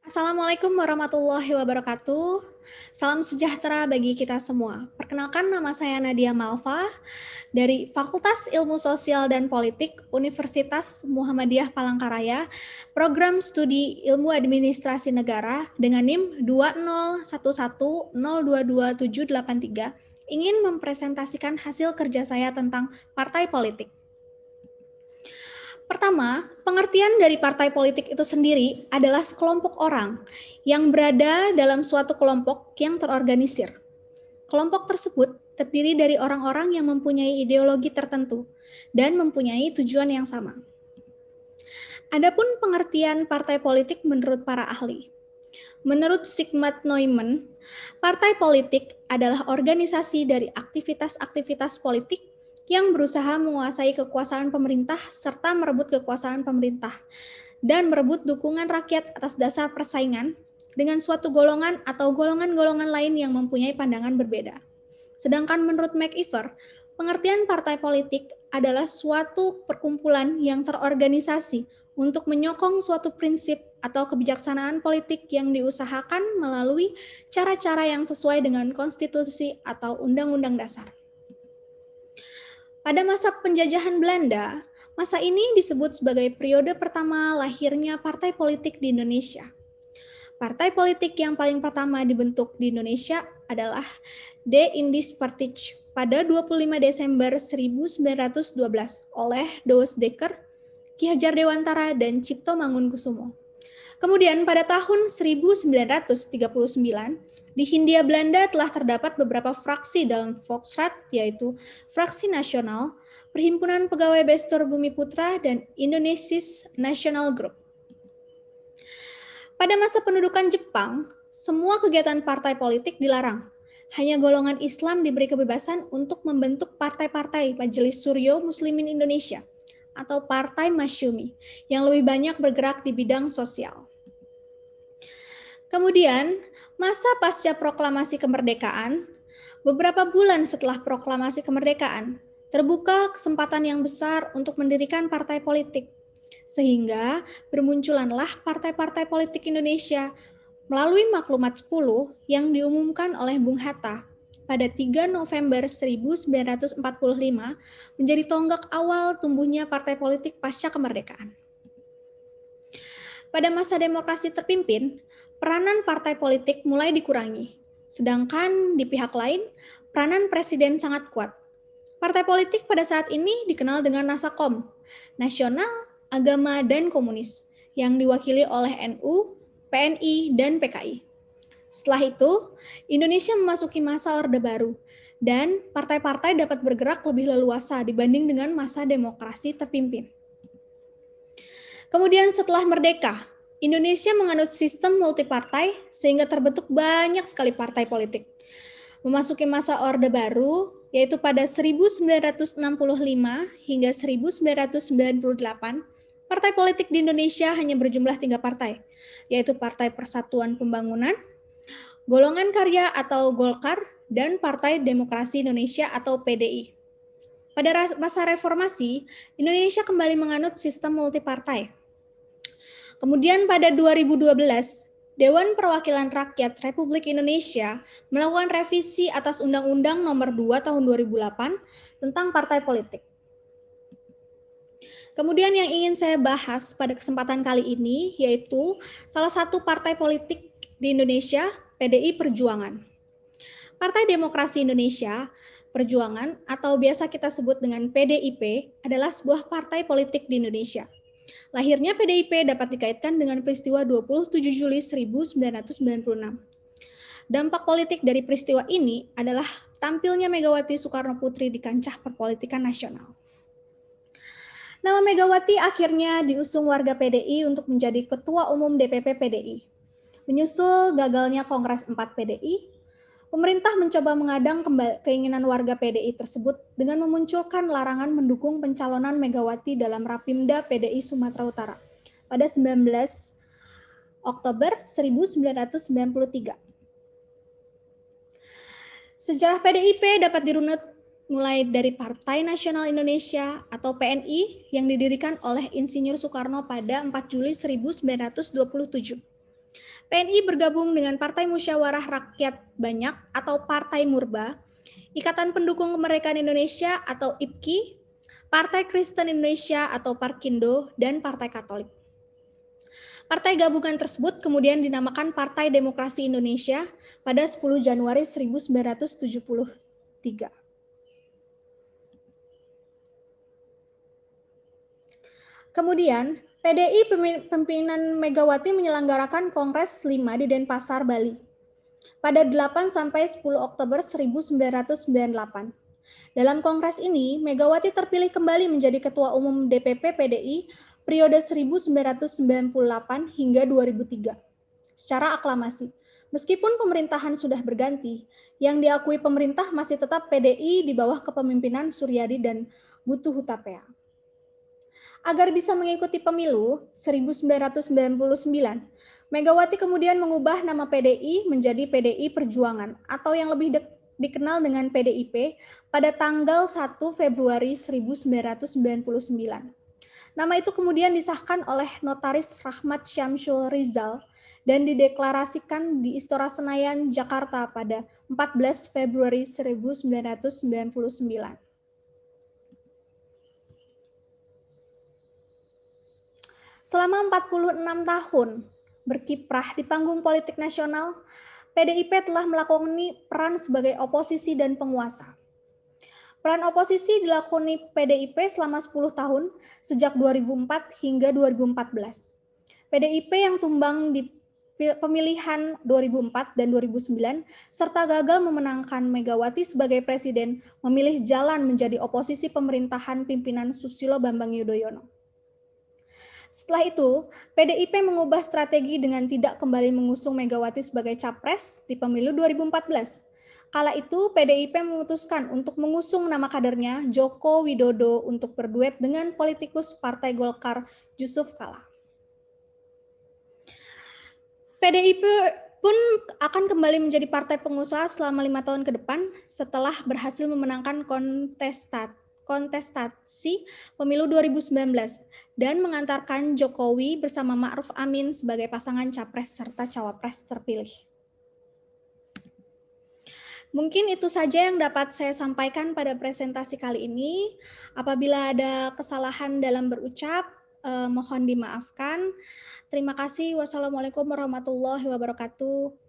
Assalamualaikum warahmatullahi wabarakatuh. Salam sejahtera bagi kita semua. Perkenalkan, nama saya Nadia Malva dari Fakultas Ilmu Sosial dan Politik Universitas Muhammadiyah Palangkaraya, Program Studi Ilmu Administrasi Negara dengan NIM 20110222783, ingin mempresentasikan hasil kerja saya tentang partai politik. Pertama, pengertian dari partai politik itu sendiri adalah sekelompok orang yang berada dalam suatu kelompok yang terorganisir. Kelompok tersebut terdiri dari orang-orang yang mempunyai ideologi tertentu dan mempunyai tujuan yang sama. Adapun pengertian partai politik menurut para ahli. Menurut Sigmund Neumann, partai politik adalah organisasi dari aktivitas-aktivitas politik yang berusaha menguasai kekuasaan pemerintah serta merebut kekuasaan pemerintah dan merebut dukungan rakyat atas dasar persaingan dengan suatu golongan atau golongan-golongan lain yang mempunyai pandangan berbeda. Sedangkan menurut MacIver, pengertian partai politik adalah suatu perkumpulan yang terorganisasi untuk menyokong suatu prinsip atau kebijaksanaan politik yang diusahakan melalui cara-cara yang sesuai dengan konstitusi atau undang-undang dasar. Pada masa penjajahan Belanda, masa ini disebut sebagai periode pertama lahirnya partai politik di Indonesia. Partai politik yang paling pertama dibentuk di Indonesia adalah De Indische Partij pada 25 Desember 1912 oleh Douwe Dekker, Ki Hajar Dewantara, dan Cipto Mangunkusumo. Kemudian pada tahun 1939, di Hindia Belanda telah terdapat beberapa fraksi dalam Volksraad, yaitu Fraksi Nasional, Perhimpunan Pegawai Bestor Bumi Putra, dan Indonesisch National Group. Pada masa pendudukan Jepang, semua kegiatan partai politik dilarang. Hanya golongan Islam diberi kebebasan untuk membentuk partai-partai Majelis Suryo Muslimin Indonesia atau Partai Masyumi yang lebih banyak bergerak di bidang sosial. Kemudian, masa pasca proklamasi kemerdekaan, beberapa bulan setelah proklamasi kemerdekaan, terbuka kesempatan yang besar untuk mendirikan partai politik, sehingga bermunculanlah partai-partai politik Indonesia melalui Maklumat 10 yang diumumkan oleh Bung Hatta pada 3 November 1945 menjadi tonggak awal tumbuhnya partai politik pasca kemerdekaan. Pada masa demokrasi terpimpin, peranan partai politik mulai dikurangi, sedangkan di pihak lain, peranan presiden sangat kuat. Partai politik pada saat ini dikenal dengan Nasakom, Nasional, Agama, dan Komunis, yang diwakili oleh NU, PNI, dan PKI. Setelah itu, Indonesia memasuki masa Orde Baru, dan partai-partai dapat bergerak lebih leluasa dibanding dengan masa demokrasi terpimpin. Kemudian setelah merdeka, Indonesia menganut sistem multipartai sehingga terbentuk banyak sekali partai politik. Memasuki masa Orde Baru, yaitu pada 1965 hingga 1998, partai politik di Indonesia hanya berjumlah 3 partai, yaitu Partai Persatuan Pembangunan, Golongan Karya atau Golkar, dan Partai Demokrasi Indonesia atau PDI. Pada masa reformasi, Indonesia kembali menganut sistem multipartai. Kemudian pada 2012, Dewan Perwakilan Rakyat Republik Indonesia melakukan revisi atas Undang-Undang Nomor 2 Tahun 2008 tentang partai politik. Kemudian yang ingin saya bahas pada kesempatan kali ini yaitu salah satu partai politik di Indonesia, PDI Perjuangan. Partai Demokrasi Indonesia Perjuangan atau biasa kita sebut dengan PDIP adalah sebuah partai politik di Indonesia. Lahirnya PDIP dapat dikaitkan dengan peristiwa 27 Juli 1996. Dampak politik dari peristiwa ini adalah tampilnya Megawati Soekarno Putri di kancah perpolitikan nasional. Nama Megawati akhirnya diusung warga PDI untuk menjadi Ketua Umum DPP PDI. Menyusul gagalnya Kongres 4 PDI, pemerintah mencoba mengadang keinginan warga PDI tersebut dengan memunculkan larangan mendukung pencalonan Megawati dalam Rapimda PDI Sumatera Utara pada 19 Oktober 1993. Sejarah PDIP dapat dirunut mulai dari Partai Nasional Indonesia atau PNI yang didirikan oleh Insinyur Soekarno pada 4 Juli 1927. PNI bergabung dengan Partai Musyawarah Rakyat Banyak atau Partai Murba, Ikatan Pendukung Kemerdekaan Indonesia atau IPKI, Partai Kristen Indonesia atau Parkindo, dan Partai Katolik. Partai gabungan tersebut kemudian dinamakan Partai Demokrasi Indonesia pada 10 Januari 1973. Kemudian, PDI pimpinan Megawati menyelenggarakan Kongres 5 di Denpasar, Bali pada 8 sampai 10 Oktober 1998. Dalam kongres ini, Megawati terpilih kembali menjadi Ketua Umum DPP PDI periode 1998 hingga 2003 secara aklamasi. Meskipun pemerintahan sudah berganti, yang diakui pemerintah masih tetap PDI di bawah kepemimpinan Suryadi dan Butuh Hutapea. Agar bisa mengikuti pemilu 1999, Megawati kemudian mengubah nama PDI menjadi PDI Perjuangan atau yang lebih dikenal dengan PDIP pada tanggal 1 Februari 1999. Nama itu kemudian disahkan oleh Notaris Rahmat Syamsul Rizal dan dideklarasikan di Istora Senayan, Jakarta pada 14 Februari 1999. Selama 46 tahun berkiprah di panggung politik nasional, PDIP telah melakoni peran sebagai oposisi dan penguasa. Peran oposisi dilakoni PDIP selama 10 tahun, sejak 2004 hingga 2014. PDIP yang tumbang di pemilihan 2004 dan 2009, serta gagal memenangkan Megawati sebagai presiden, memilih jalan menjadi oposisi pemerintahan pimpinan Susilo Bambang Yudhoyono. Setelah itu, PDIP mengubah strategi dengan tidak kembali mengusung Megawati sebagai capres di pemilu 2014. Kala itu, PDIP memutuskan untuk mengusung nama kadernya Joko Widodo untuk berduet dengan politikus Partai Golkar Yusuf Kala. PDIP pun akan kembali menjadi partai pengusaha selama 5 tahun ke depan setelah berhasil memenangkan kontestasi pemilu 2019 dan mengantarkan Jokowi bersama Ma'ruf Amin sebagai pasangan capres serta cawapres terpilih. Mungkin itu saja yang dapat saya sampaikan pada presentasi kali ini. Apabila ada kesalahan dalam berucap, mohon dimaafkan. Terima kasih. Wassalamualaikum warahmatullahi wabarakatuh.